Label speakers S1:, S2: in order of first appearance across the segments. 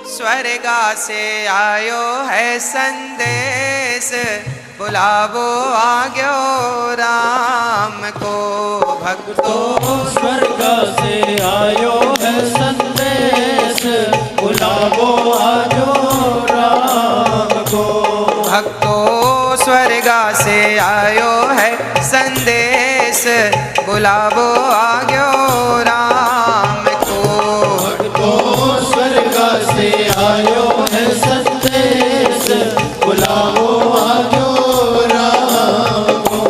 S1: स्वर्गा से आयो है संदेश, बुलावो आग्यो राम को।
S2: भक्तों स्वर्ग से आयो है संदेश, बुलावो आजो राम को।
S1: भक्तों स्वर्गा से आयो है संदेश, बुलावो आग्यो राम को।
S2: भक्तों स्वर्ग से आयो है संदेश, बुलावो आजो राम को।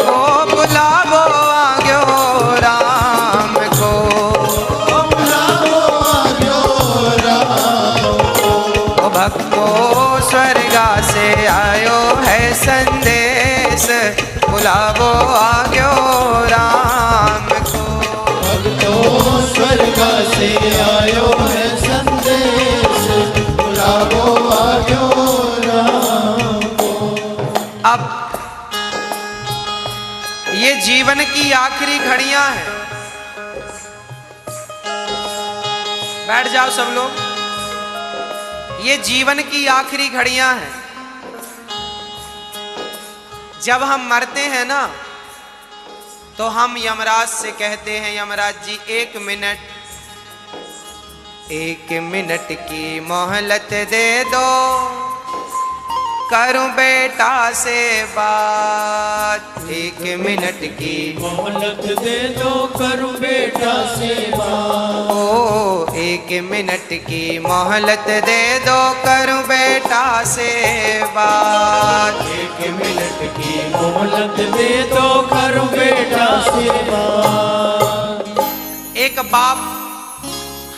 S1: ओ बुलावो आग्यो राम को,
S2: ओ बुलावो आजो राम को।
S1: ओ भक्तों स्वर्गा से आयो है संदेश, बुलावो आग्यो राम को।
S2: भक्तों स्वर्ग से आयो है संदेश, बुलावो आजो राम को।
S1: अब ये जीवन की आखिरी घड़ियां हैं। बैठ जाओ सब लोग। ये जीवन की आखिरी घड़ियां हैं। जब हम मरते हैं ना, तो हम यमराज से कहते हैं, यमराज जी 1 मिनट, 1 मिनट की मोहलत दे दो, करूं बेटा से बात। 1 मिनट की
S2: मोहलत दे दो, करूं बेटा से बात।
S1: ओ 1 मिनट की मोहलत दे दो, करूं बेटा से बात।
S2: 1 मिनट की मोहलत दे दो, करूं बेटा से बात।
S1: एक बाप,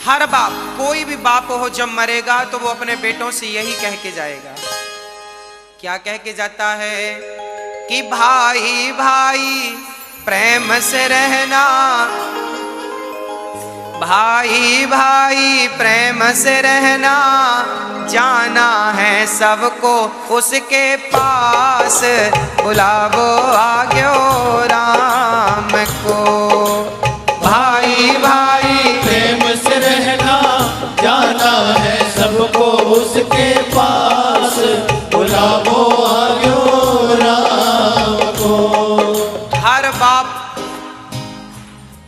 S1: हर बाप, कोई भी बाप हो, जब मरेगा तो वो अपने बेटों से यही कह के जाएगा। क्या कह के जाता है कि भाई भाई प्रेम से रहना, भाई भाई प्रेम से रहना, जाना है सबको उसके पास, बुलावो आग्यो राम को। भाई भाई
S2: प्रेम से रहना, जाना है सबको उसके पास, बुलावो आयो राम को।
S1: हर बाप,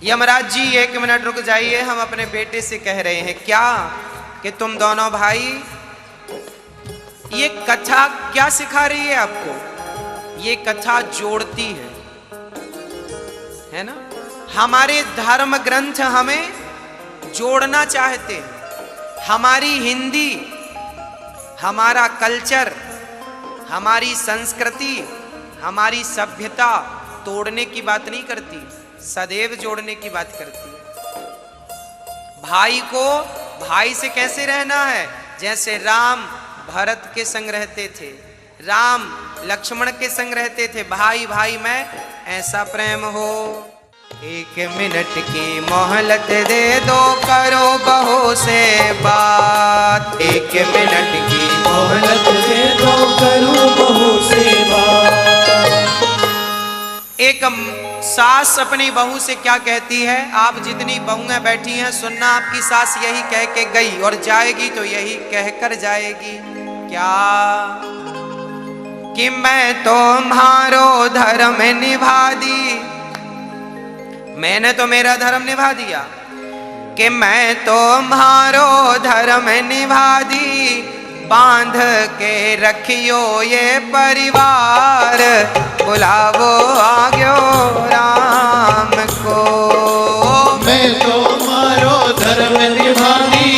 S1: यमराज जी 1 मिनट रुक जाइए, हम अपने बेटे से कह रहे हैं क्या कि तुम दोनों भाई, ये कथा क्या सिखा रही है आपको? ये कथा जोड़ती है ना? हमारे धर्म ग्रंथ हमें जोड़ना चाहते हैं। हमारी हिंदी, हमारा कल्चर, हमारी संस्कृति, हमारी सभ्यता तोड़ने की बात नहीं करती, सदैव जोड़ने की बात करती है। भाई को भाई से कैसे रहना है? जैसे राम भरत के संग रहते थे, राम लक्ष्मण के संग रहते थे, भाई भाई में ऐसा प्रेम हो। 1 मिनट की मोहलत दे दो, करो बहू से बात। 1 मिनट की
S2: मोहलत दे दो, करूं बहू से बात।
S1: एक सास अपनी बहू से क्या कहती है? आप जितनी बहुएं बैठी हैं, सुनना, आपकी सास यही कह के गई और जाएगी तो यही कहकर जाएगी। क्या? कि मैं तुम्हारो धर्म निभा दी, मैंने तो मेरा धर्म निभा दिया, कि मैं तुम्हारो धर्म निभा दी, बांध के रखियो ये परिवार, बुलावो आग्यो राम को।
S2: मैं तुम्हारो धर्म निभा दी,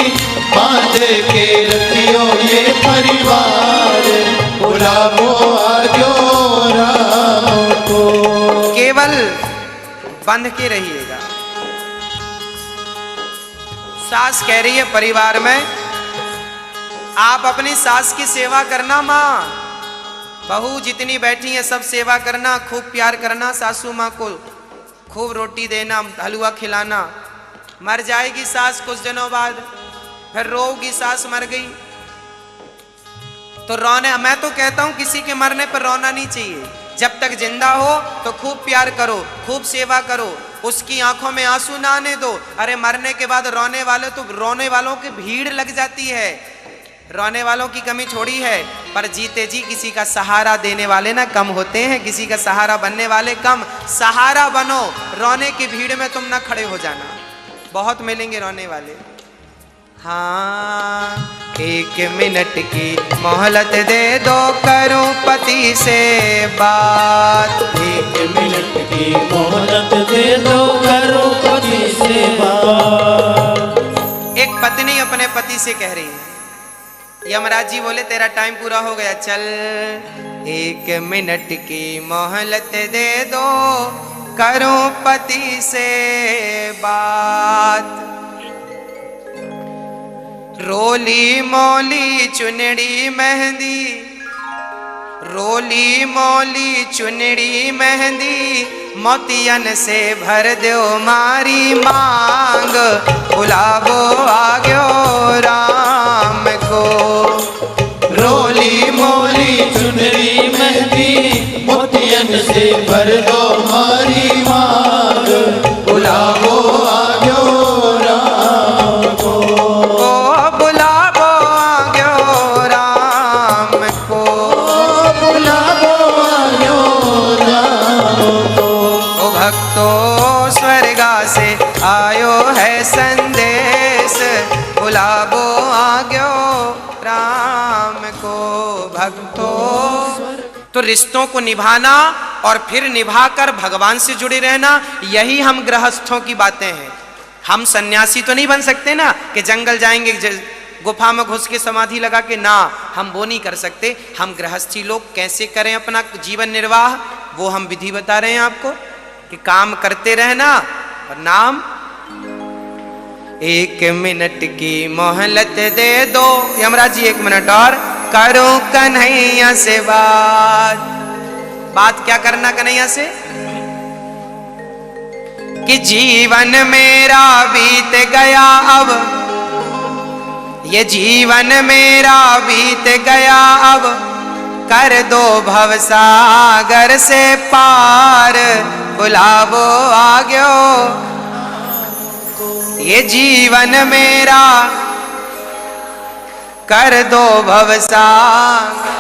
S2: बांध के रखियो ये परिवार, बुलावो आजो राम को।
S1: केवल बंध के रहिएगा। सास कह रही है परिवार में, आप अपनी सास की सेवा करना, माँ बहू जितनी बैठी है सब सेवा करना, खूब प्यार करना, सासू माँ को खूब रोटी देना, हलवा खिलाना। मर जाएगी सास कुछ दिनों बाद, फिर रोगी सास मर गई तो रोने, मैं तो कहता हूं किसी के मरने पर रोना नहीं चाहिए। जब तक जिंदा हो तो खूब प्यार करो, खूब सेवा करो, उसकी आंखों में आंसू ना आने दो। अरे मरने के बाद रोने वालों की भीड़ लग जाती है, रोने वालों की कमी थोड़ी है, पर जीते जी किसी का सहारा देने वाले ना कम होते हैं, किसी का सहारा बनने वाले कम। सहारा बनो, रोने की भीड़ में तुम ना खड़े हो जाना, बहुत मिलेंगे रोने वाले। हाँ, 1 मिनट की मोहलत दे दो, करूं पति से बात।
S2: 1 मिनट की मोहलत दे दो, करूं पति से बात।
S1: एक पत्नी अपने पति से कह रही है, यमराज जी बोले तेरा टाइम पूरा हो गया, चल 1 मिनट की मोहलत दे दो, करूं पति से बात। रोली मोली चुनड़ी मेहंदी, रोली मोली चुनड़ी मेहंदी, मोतियन से भर दो मारी मांग, बुलावो आग्यो राम को।
S2: रोली मोली चुनरी मेहंदी, मोतियन से भर दो मारी मांग, बुलावो आग्यो राम को।
S1: ओ बुलावो आग्यो राम को,
S2: बुलावो आग्यो राम को।
S1: ओ भक्तो स्वर्गा से आयो है संदेश, बुलावो आग्यो राम को। भक्तो तो रिश्तों को निभाना और फिर निभाकर भगवान से जुड़े रहना, यही हम गृहस्थों की बातें हैं। हम सन्यासी तो नहीं बन सकते ना कि जंगल जाएंगे गुफा में घुस के समाधि लगा के, ना, हम वो नहीं कर सकते। हम गृहस्थी लोग कैसे करें अपना जीवन निर्वाह, वो हम विधि बता रहे हैं आपको कि काम करते रहना और नाम। 1 मिनट की मोहलत दे दो, यमराज जी 1 मिनट और, करो कन्हैया से बात क्या करना कन्हैया से? कि जीवन मेरा बीत गया अब, ये जीवन मेरा बीत गया अब, कर दो भवसागर से पार, बुलावो आग्यो। ये जीवन मेरा कर दो भवसागर।